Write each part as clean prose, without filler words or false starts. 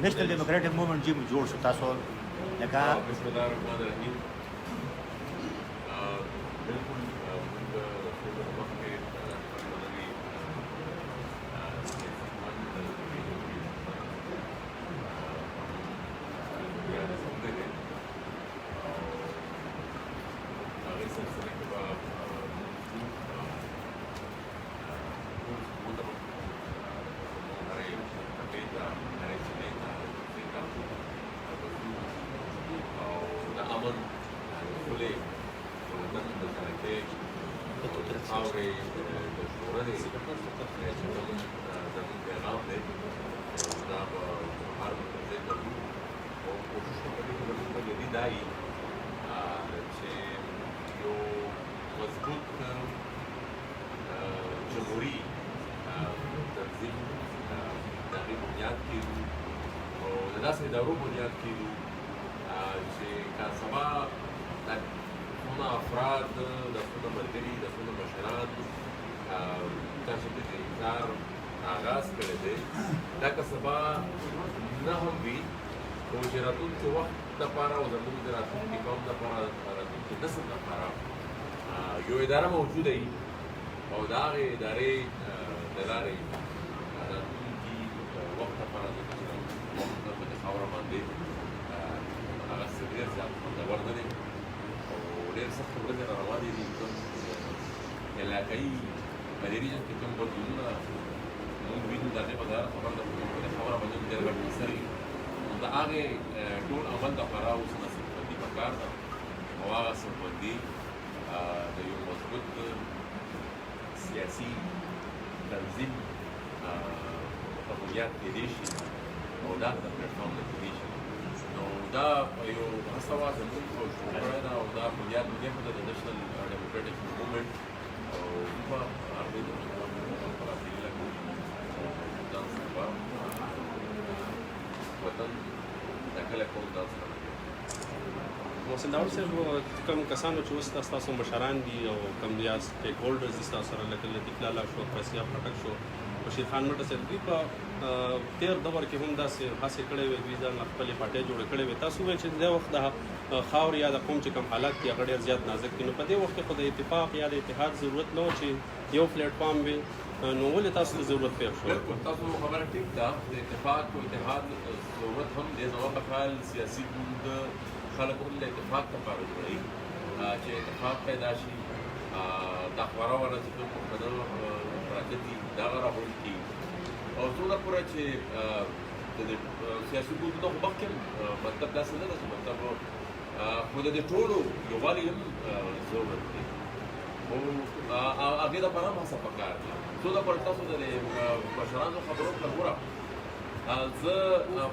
نېشنل ډیموکراټک موومنټ چې جوړ شو تاسو لکه بسم الله الرحمن الرحیم بالکل موږ د ټولو مخکې داسې ادارو بنیاد کېږو چې که سبا څونه افراد د څونه ملګري د څونه مشران تاسو د دې کار آغاز کړی دی دا که سبا نه هم وي خو چې راتلونکي وخت دپاره او زموږ د راتلونکي قوم دپاره راتلونکي نسل دپاره یو اداره موجوده وي او د هغې ادارې د لارې راتلونکي وخت دپاره په دې خاوره باندې هغه څه ډېر زیات خوندور نه دی او ډېر سختې ورځې را روانې دي کوم علاقایي مدیریت کې کوم بدلونونه موږ وینو د هغې په هره خبره ده په دې خبره باندې ډېر ګډ اثر وي نو د هغې ټول عمل دپاره اوس نسلبندي پکار ده او هغه نسلبندي د یو مضبوط سیاسي تنظیم په بنیاد کېدی شي او دا د پلیټفارم نه کېدی شي نو دا یو هڅه وه زموږ شروع کړې ده او دا بنیاد کېښوده د نیشنل ډیموکراټک موومنټ او په هغې د په هیله کوو ځان سره وطن ټاکلی قوم ځان سره محسن داور صاحب کوم کسانو چې اوس ستاسو مشران دي او کوم بیا سټیک هولډرز دي ستاسو سره لکه لطیف لالا شو فیصله پټک شو بشیر خان مټه صاحب دوی په تېر دور کې هم داسې هڅې کړې وې دوی ځان خپلې پارټۍ جوړې کړې وې تاسو وویل چې د وخت د خاورې یا د قوم چې کوم حالات دي هغه ډېر زیات نازک دي نو په دې وخت کې خو د اتفاق یا د اتحاد ضرورت نه و چې یو پلیټفارم وي نو ولې تاسو ته ضرورت پېښ شو بالکل تاسو خبره ټیک ده د اتفاق او اتحاد ضرورت هم دی زما په خیال سیاسي ګوند خلک هم د اتفاق لپاره جوړوي چې اتفاق پیدا شي دا خواره وره چې کوم پښتانه پراته دي دغه راغونډ کړي او څومره پوره چې د سیاسي ګوندونو خو مخکې مطلب داسې نه ده چې مطلب خو د دې ټولو یووالي هم ضرورت دی خو هغې دپاره هم هڅه پکار ده څو دپاره تاسو د مشرانو خبرو ته ګوره زه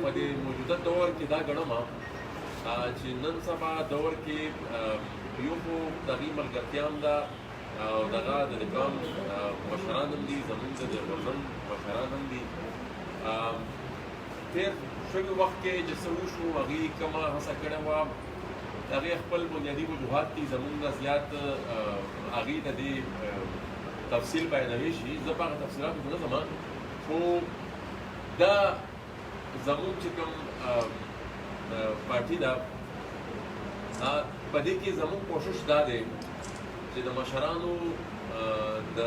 په دې موجوده دور کې دا ګڼم چې نن سبا دور کې یو خو د هغې ملګرتیا هم ده او دغه د نظام مشران هم دي زموږ د غورځن مشران هم دي تېر شوي وخت کې چې څه وشو هغې کومه هڅه کړې وه د هغې خپل بنیادي وجوهات دي زموږ نه زیات هغې د دې تفصیل بیانوي شي زه په هغه تفصیلاتو کې نه ځم خو دا زموږ چې کوم پارټي ده په دې کې زموږ کوشش دا دی چې د مشرانو د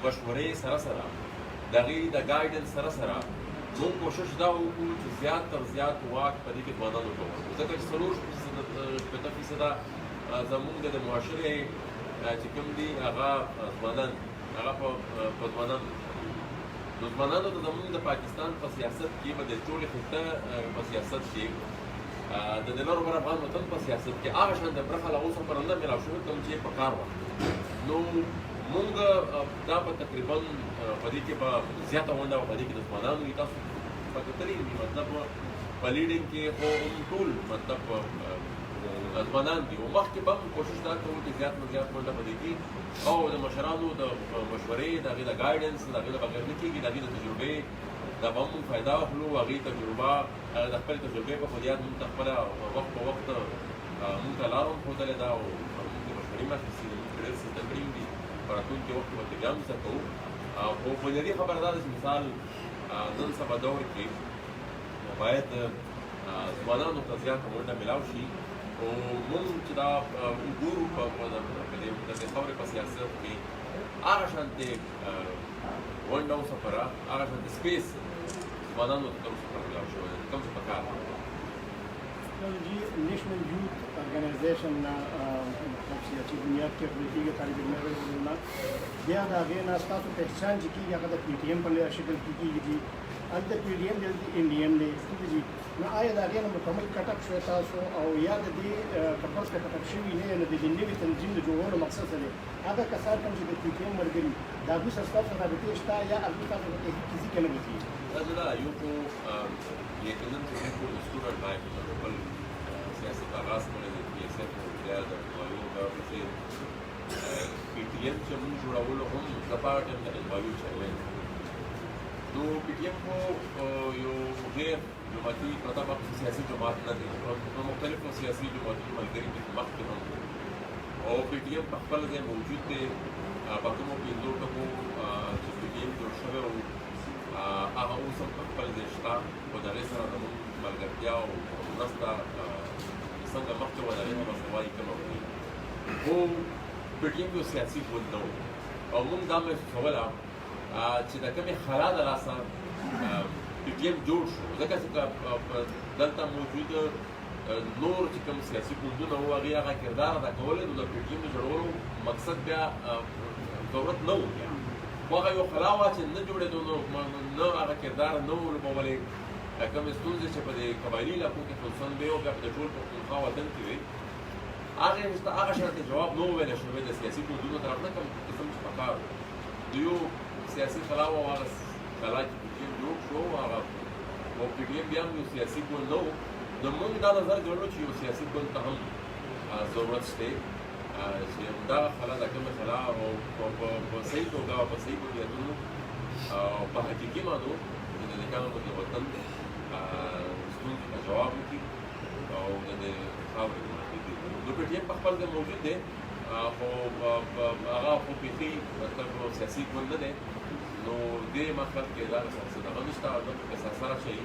مشورې سره سره د هغې د ګایډنس سره سره موږ کوشش دا وکړو چې زیات تر زیات واک په دې کې ځوانانو ته ورکړو ځکه چې 40% زموږ د معاشرې چې کوم دي هغه ځوانان هغه په ځوانانو نو ځوانانو ته زموږ د پاکستان په سیاست کې به د ټولې خطه په سیاست کې د نړۍ بر افغان وطن په سیاست کې هغه شان د برخه له اوسه پرنده ملاو شوی کوم چې په کار وه نو موږ دا په تقریبا په دې کې به زیاته ونډه په دې کې د ځوانانو وي تاسو په کتلې مطلب په لیډینګ کې خو ټول مطلب ځوانان دي او مخکې به هم کوشش دا کوو چې زیات نه زیات ونډه په دې کې او د مشرانو د مشورې د هغې د ګایډنس د هغې د بغیر نه کېږي د هغې د تجربې دا به هم موږ فایده اخلو هغې تجربه د خپلې تجربې په بنیاد موږ ته خپله وخت په وخت موږ ته لاره هم ښودلې ده او موږ د مشورې هم اخیستي دي موږ ډېر څه زده کړي دي په راتلونکي وخت کې به بیا هم زده کوو خو بنیادي خبره دا ده چې مثال نن سبا دور کې باید ځوانانو ته زیاته ونډه میلاو شي او موږ چې دا وګورو په دې خبرې په سیاست کې هغه شانتې ونډه اوس پره هغه شانتې سپیس ځوانانو ته کوم څه میلاو شوی دی کوم څه پکار دی जी national youth organisation ना सियासी बुनियाद के अखिलेती के तालिब इल्म ना बिया दागे ना स्टाफ पहचान जी की या कदा पीटीएम पर शिकल की जी अंत पीटीएम जल्दी इंडियन ने जी ना आया दागे ना मुकम्मल कटक शोता सो और याद दी कपल्स का कटक शवी ने न दी नवी तंजीम जो होना मकसद है आधा कसार कम से पीटीएम मरगरी दागू स्टाफ से राबते स्टा या अभी तक किसी के नहीं थी لا يوكو يكلم تكون الصورة معك بل سياسة الغاز من السياسات والقيادة والمعلومة وشيء PTM چمون جوړولو هم د پاره د انوالو چوي نو PTM کو یو غیر جماعتي پرتابه سیاسي جماعت نه دي نو مختلفو سیاسي جماعتونو ملګري په مخکې هم او PTM په خپل ځای موجود دی په کومو پیندو ټکو چې PTM جوړ شوی او هغه اوس هم په خپل ځای شته او د هغې سره زموږ ملګرتیا او مرسته څنګه مخکې وه د هغې نه به سوایي کمه وکړي خو PTM یو سیاسي ګوند نه و او موږ دا محسوسوله چې د کومې خلا د لاسه PTM جوړ شو ځکه چې دلته موجود نور چې کوم سیاسي ګوندونه وو هغې هغه کردار ادا کولی نو د PTM د جوړولو مقصد بیا ضرورت نه و بیا خو هغه یو خلا وه چې نه جوړېدو نه هغه کردار نه و لوبولی کومې ستونزې چې په دې قبایلي علاقو کې خصوصا وې او بیا په د ټول پښتونخوا وطن کې وې هغه شانتې جواب نه وویلی شوی د سیاسي ګوندونو طرف نه کوم قسم چې پکار و د یو سیاسي خلا وه او هغه خلا چې PTM جوړ شو هغه او PTM بیا هم یو سیاسي ګوند نه و نو موږ دا نظر درلود چې یو سیاسي ګوند ته هم ضرورت شته چې همدغه خلا د کومې خلا او په صحیح توګه او په صحیح بنیادونو او په حقیقي معنو چې د نېکانو د وطن ستونزو ته جواب وکړي او د دې خاورې نو PTM په خپل ځای موجود دی خو هغه خو بیخي مطلب سیاسي ګوند نه دی نو دې مقصد کې دا څه دغه نشته هغه په سره شي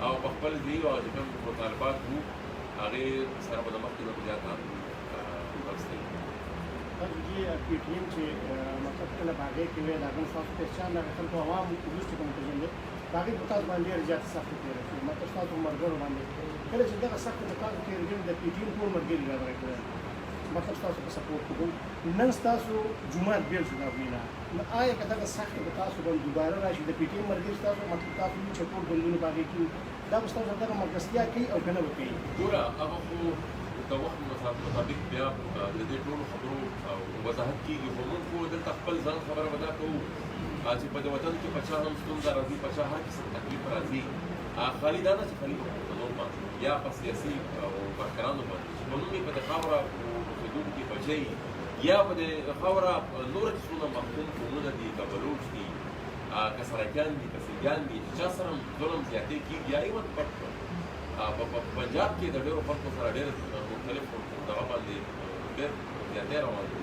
او په خپل ځای او چې کوم مطالبات وو هغې سره به د مخکې نه زیاته مرسته जी PTM چې مطلب کله باغې کې وې دا کوم تاسو پہچان دا خلکو عوام وروسته کوم پیژندل باغې په تاسو باندې ډېر زیات سخت تېر شو مطلب تاسو مرګرو باندې کله چې دغه سخت د تاسو تېر د PTM ټول مرګري راغلي مطلب تاسو په سپورټ کوم نن تاسو جمعه بیل شو دا وینا نو آیا که دغه سخت د تاسو باندې دوباره راشي د PTM مرګري تاسو مطلب تاسو چې ټول بندونه باغې کې دا تاسو دغه مرګستیا کوي او کنه وکړي ګوره هغه خو د وخت مطابق بیا د دې ټولو خبرو وضاحت کېږي خو موږ خو دلته خپل ځان خبره به دا کوو چې په دې وطن کې په چا هم ستونزه راځي په چا هر قسم تکلیف راځي خالي دا نه چې خالي په پښتنو باندې یا په سیاسي او کارګرانو باندې چې په موږ یې په دې خاوره اوسېدونکي بچی یا په دې خاوره نور چې څونه محکوم قومونه دي که بلوچ دي که سرایکیان دي که سیندیان دي چې چا سره ظلم زیاتې کېږي یا ایون پټ په پنجاب کې د ډېرو خلکو سره ډېر مختلف دغه باندې ډېر زیاتې روان دي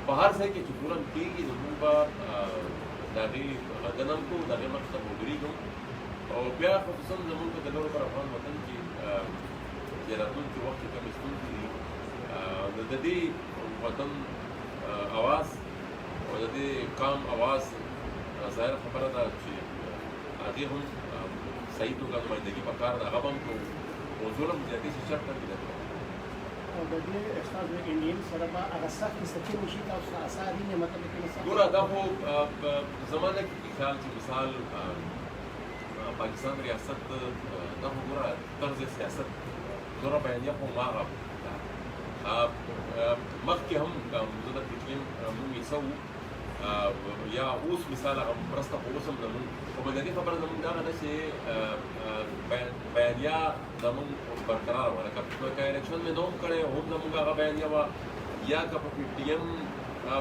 په هر ځای کې چې ظلم کېږي نو موږ به د هغې غږنه هم کوو د هغې مخې ته به ودرېږو او بیا خصوصا زمونږ په د نورو پر افغان وطن کې چې راتلونکي وخت کې کومې ستونزې دي نو د دې وطن اواز او د دې قام اواز ظاهره خبره ده چې هغې هم صحیح توګه نمایندګي پکار ده هغه به هم کوو خو ظلم زیاتې شي چېرته نه ده او د دې استاد انډین سره به هغه سختې سرچینې شي تاسو ته اثار یې مطلب کې ګوره دا خو زمانه کې خیال چې مثال پاکستان ریاست دا خو ګوره طرز سیاست نوره بیانیه خو هماغه مخکې هم زه د PTM موږ یې څه وو یا اوس مثال هغه مرسته خو اوس هم زموږ خو بنیادي خبره زموږ دغه ده چې بیانیه زموږ برقراره وه لکه که الیکشن مې نه هم کړی هم زموږ هغه بیانیه وه یا که په PTM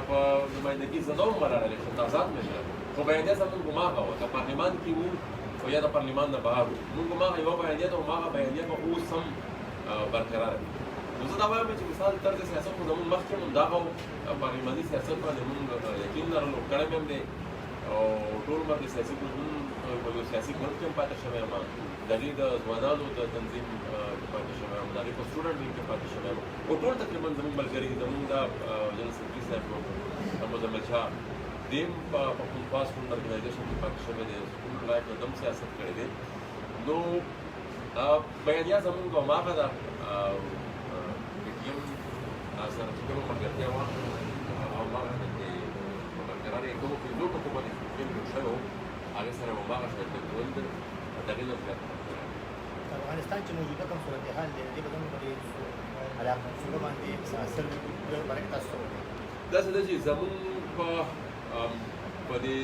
په نمایندګي زه نه وم ولاړ الیکشن ته آزاد مې کړی خو بیانیه زموږ هماغه وه که پارلمان کې وو او یا د پارلمان نه بهر وو موږ هماغه یوه بیانیه ده هماغه بیانیه به اوس هم برقراره وي نو زه دا وایم چې مثال طرز سیاست خو زموږ مخکې هم همدغه پارلماني سیاست باندې موږ یقین لرلو کړی مې هم دی او ټول عمر د سیاسي ګوندونو یو سیاسي ګوند کې هم پاتې شوی یم، د هغې د ځوانانو د تنظیم کې پاتې شوی یم، د هغې په سټوډنټ وینګ کې پاتې شوی یم، او ټول تقریبا زموږ ملګري دي. زموږ د جنرال سکرټري صاحب مزمل شاه دی هم په پښتونخوا سټوډنټ ارګنایزیشن کې پاتې شوی دی، سکول لایف نه دم سیاست کړی دی. نو بیانیه زموږ هماغه ده PTM سره چې کومه ملګرتیا وه هماغه ده چې په ملګرانو یې کومو پنځو ټکو باندې PTM جوړ شوی و، هغې سره هماغه شان ژوند د هغې نه زیات افغانستان چې موجوده کوم صورتحال دی د دې بدن باندې علاقه څنګه باندې اثر باندې تاسو داسې ده چې زموږ په دې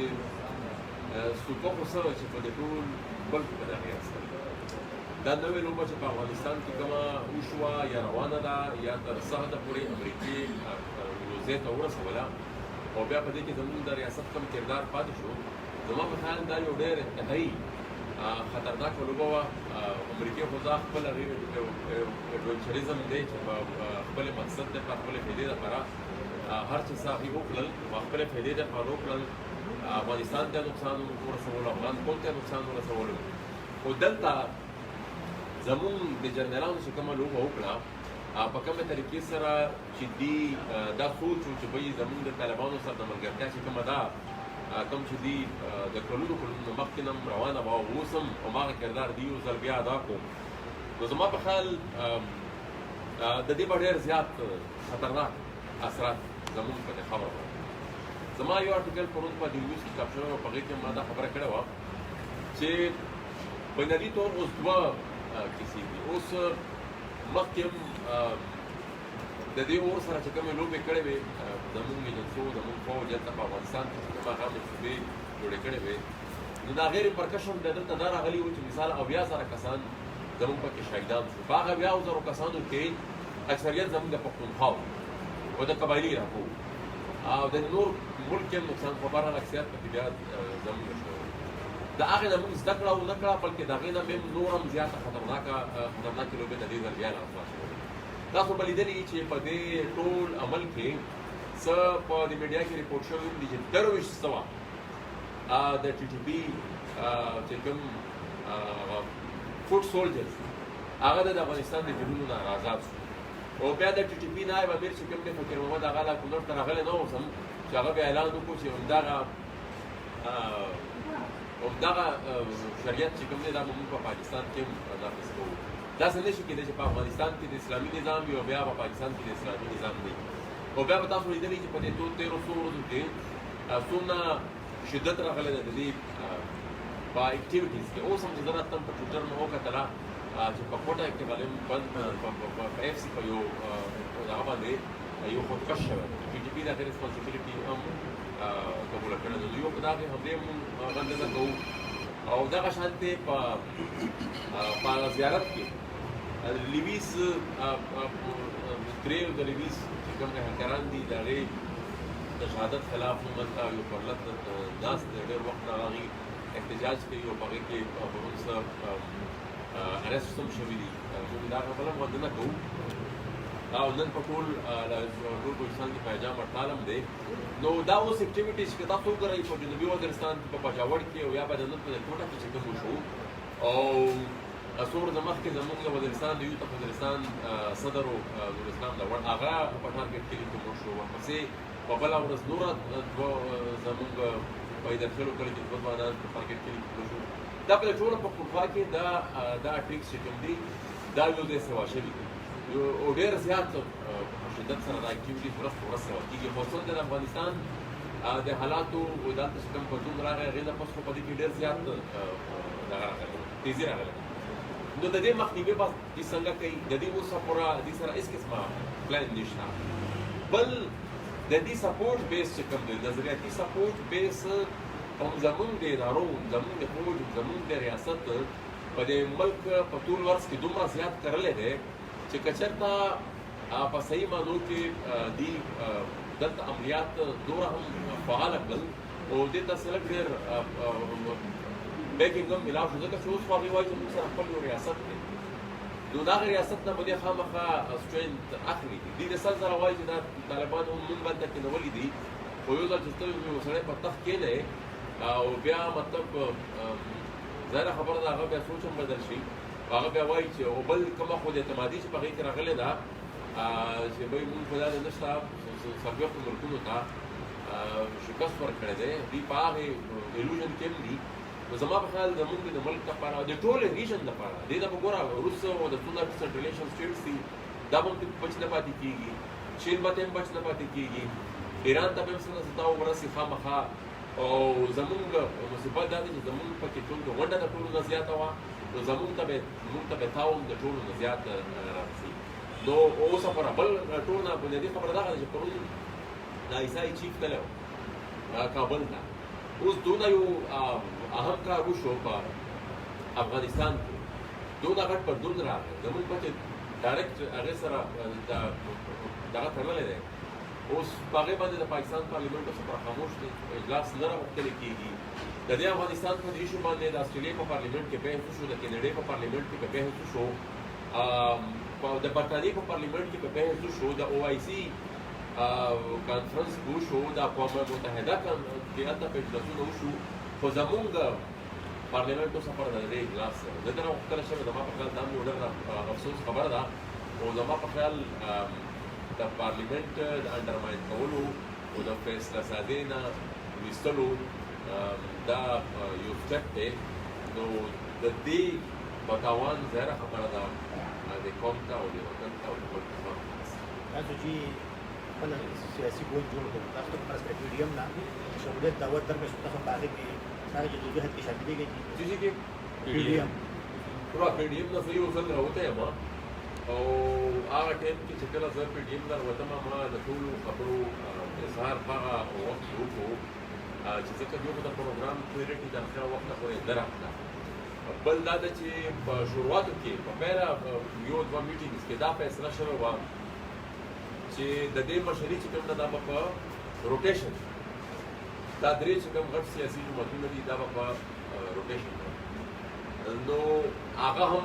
سوکوکو سره چې په دې ټول ملک باندې هغې اثر دا نوې لوبه چې په افغانستان کې کومه وشوه یا روانه ده یا تر څه حده پورې امریکې یو ځای ته ورسوله او بیا په دې کې زموږ د ریاست کوم کردار پاتې شو، زما په خیال دا یو ډېر انتهایي خطرناکه لوبه وه. امریکې خو دا خپل ایډونچریزم دی چې په خپل مقصد دی، په خپلې فایدې دپاره هر څه څه هغوی وکړل، په خپلې فایدې دپاره وکړل، افغانستان ته نقصان ورسولو، افغان قوم ته نقصان ورسولو. خو دلته زموږ د جنرالانو چې کومه لوبه وکړه په کومه طریقې سره چې دوی دا سوچ و چې بهی زموږ د طالبانو سره د ملګرتیا چې کومه ده کوم چې دوی د کلونو مخکې نه روانه وه او اوس هم هماغه کردار دوی یو ځل بیا ادا کړو. نو زما په خیال د دې به ډېر زیات خطرناک اثرات زموږ په دې خبره باندې. زما یو ارټیکل پرون په د نیوز کې چاپ شوی و، په هغې کې ما دا خبره کړې وه چې بنیادي طور اوس دوه کیسې دي. اوس مخکې هم د دې اور سره چې کومې لوبې کړې وې زموږ ایجنسو زموږ فوج هلته په افغانستان کې چې کومه هغه منصوبې جوړې کړې وې، نو د هغې ریپرکشن د دلته دا راغلي وو چې مثال 80,000 کسان زموږ پکې شهیدان شو. په هغه 80,000 کسانو کې اکثریت زموږ د پښتونخوا و د قبایلي علاقو او د نور ملک هم نقصان خو بهرحال اکثریت پکې بیا زموږ شوی. د هغې نه موږ زده کړه ونه کړه، بلکې د هغې نه هم نور هم زیاته خطرناکې لوبې د دې ځل بیا راسوا شوې. تاسو به لیدلي چې په دې ټول عمل کې څه په د میډیا کې ریپورټ شوي دي چې 23 د TTP چې کوم فوټ سولجرز هغه د افغانستان د جنونو نه آزاد شو، او بیا د TTP نایب امیر چې کوم دی فقیر محمد هغه لا کونړ ته راغلی نه اوس هم چې هغه بیا اعلان وکړو چې همدغه شریعت چې کوم دی دا به موږ په پاکستان کې هم نافظ کوو. داسې نه شي کېدی چې په افغانستان کې د اسلامي نظام وي او بیا په پاکستان کې د اسلامي نظام نه وي. او بیا به تاسو لیدلي چې په دې 1300 ورځو کې څومره شدت راغلی دی د دې په اکټیویټیز کې. اوس هم چې زه راتلم په ټویټر مې وکتله چې په کوټه کې غالم بند په FC په یو هغه باندې یو خودکش شوی TTP د هغې ریسپانسیبیلټي هم قبوله کړې ده. یو په دغې حملې هم غندنه کوو او دغه شانتې په زیارت کې لیویس درې د لیویس چې کوم هکران دي د هغې د شهادت خلاف هم هلته یو پرلت ناست دی، ډېر وخت نه هغې احتجاج کوي او په هغې کې پرون څه ارسټ هم شوي دي. موږ د هغه بله هم غندنه کوو او نن په ټول بلوچستان کې پیجام هړتال هم دی. نو دا اوس اکټیویټیز چې تاسو وګورئ په جنوبي وزیرستان کې په پېښور کې او یا به د نن په کوټه کې چې کوم وشو او څو ورځې مخکې زموږ د وزیرستان د یوت وزیرستان صدر و نوراسلام لوړ هغه په ټارګټ کلي کې مړ شو. ورپسې په بله ورځ نوره زموږ په ایدرخیلو کلي کې دوه ځوانان په ټارګټ کلي کې مړ شو. دا په ټوله پښتونخوا کې دا اټیکس چې کوم دي دا یو ځای سوا شوي دي او ډېر زیات په شدت سره دا اکټیویټیز ورځ په ورځ سوا کېږي. خصوصا د افغانستان د حالاتو دلته چې کوم بدلون راغی هغې نه پس خو په دې کې ډېر زیات دغه راغلی تیزي راغلی. نو د دې مخنیوی به دې څنګه کوي؟ د دې اوسه پوره دې سره هېڅ قسمه پلان نشته، بل د دې سپورټ بیس چې کوم دی نظریاتي سپورټ بیس هم زموږ د ادارو زموږ د فوج زموږ د ریاست په دې ملک په ټول ورځ کې دومره زیات کرلی دی چې که چېرته په صحیح معنو کې دې دلته عملیات دومره هم فعاله کړل او دې ته څه لږ ډېر بیکینګ هم ملاو شو، ځکه چې اوس خو هغوی وایي چې موږ سره خپل یو ریاست دی، نو د هغې ریاست نه به دې خامخا سټرینت اخلي. دوی د 100 ځله وایي چې دا طالبانو موږ باندې کېنولي دي، خو یو ځل چې ته یو سړی په تخت کېنی او بیا مطلب ظاهره خبره ده هغه بیا سوچ هم بدل شي هغه بیا وایي چې او بل کومه خود اعتمادي چې په هغې کې راغلې ده چې بهی مونږ خو دا نشته څلوېښتو ملکونو ته شکست ورکړی دی دوی په هغې ایلوژن کې هم دي نو زما په خیال زمونږ د ملک لپاره د ټول ریژن لپاره دې ته به ګوره روس او د څومره سنټرلیشن سټیټس دي دا به هم بچ نه پاتې کېږي چین به هم بچ نه پاتې کېږي ایران ته به هم څنګه ستا ورسي خامخا او زمونږ مصیبت دا دی چې زمونږ پکې ټول ونډه د ټولو نه زیاته وه نو زمونږ ته به تاوم د ټولو نه زیات رارسي نو اوس خبره بل ټول نه بنیادي خبره دغه ده چې پرون د عیسائی چیف تللی و کابل ته اوس دونه یو اهم کار وشو په افغانستان کې دونه غټ بدلون راغی زمونږ پکې ډایرکټ هغې سره دغه تړلی دی اوس په هغې باندې د پاکستان پارلیمنټ څخه خاموش دی اجلاس نه راغوښتلی کېږي د دې افغانستان په دې ایشو باندې د اسټرالیا په پارلیمنټ کې بحث وشو د کینیډا په پارلیمنټ کې بحث وشو د برطانیې په پارلیمنټ کې بحث وشو د او آی سی کانفرنس وشو د اقوام متحده کې هلته په اجلاسونه وشو خو زمونږ پارلیمنټ اوس پر د دې اجلاس د دې نه غوښتنه شوې زما په خیال دا مو ډېر افسوس خبره ده او زما په خیال د پارلیمنټ د انډرماین کولو او د فیصله سازۍ نه ویستلو دا یو سټپ دی نو د دې په تاوان ظاهره خبره ده د قوم ته او د وطن ته او د ملک ته تاسو چې خپل سیاسي ګوند جوړ کړو تاسو ته فرض کړئ PDM نه شمولیت دعوت درکړه شو تاسو په هغې کې هغه جدوجہد کې شاملېږئ چې کې PDM پورا PDM نه زه یو ځل راوتی یم او هغه ټایم کې چې کله زه PDM نه راوتم ما د ټولو خبرو اظهار هغه وخت وکړو چې ځکه دوی خو د پروګرام کلیرټي تر اخره وخته پورې نه راغله بل دا ده چې په شروعاتو کې په پیله یو دوه میټینګز کې دا فیصله شوې وه چې د دې مشري چې کوم ده دا به په روټیشن دا درې چې کوم غټ سیاسي جماعتونه دي دا به په روټیشن نو هغه هم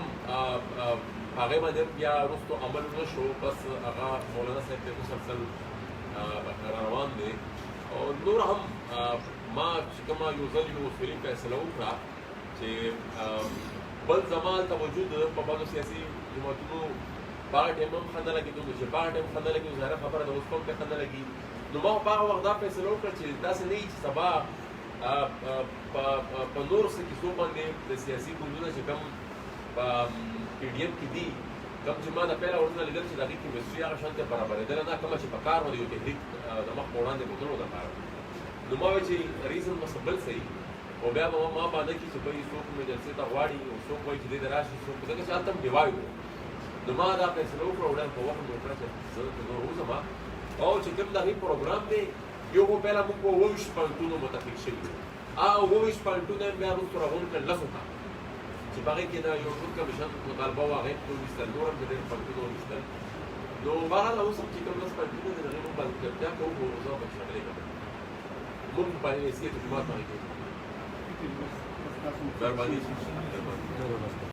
هغې باندې بیا وروستو عمل نه شو بس هغه مولانا صاحب پرې مسلسل روان دی او نور هم ما چې کومه یو ځل یو اصولي فیصله وکړه چې بل زما توجه په بعضو سیاسي جماعتونو په هغه ټایم هم ښه نه لګېدو چې په هغه ټایم ښه نه لګېدو ظاهره خبره ده اوس هم پرې ښه نه لګي نو ما په هغه وخت دا فیصله وکړه چې داسې نه وي چې سبا په نورو څه کیسو باندې د سیاسي ګوندونه چې کوم په PDM کې دي کوم چې ما د پیله ورته لیدل چې د هغې کیمستري هغه شانتې برابرېدله نه کومه چې په کار وه د یو تحریک د مخ په وړاندې بوتلو دپاره نو ما وایي چې ریزن به بل صحیح او بیا به ما باندې کې چې بهی څوک مې جلسې ته غواړي او څوک وایي چې دې ته راشي څوک ځکه چې هلته هم ډیوای و نو ما دا فیصله وکړه او ډېر په وخت مې وکړه چې زه نور وځم او چې کوم د هغې پروګرام دی یو خو پیله موږ په 28 پوینټونو متفق شوي وو او 28 پوینټونه یې بیا وروسته راغونډ کړل 10 ته چې په هغې کې د یو ټول کمیشن مطالبه وه هغې ټول ویستل نور هم د ډېر پوینټونه وویستل نو بهرحال اوس هم چې کوم 10 پوینټونه دي د هغې موږ ملګرتیا کوو خو زه به شاملې کوم موږ په حیثیت جماعت باندې کوو مهرباني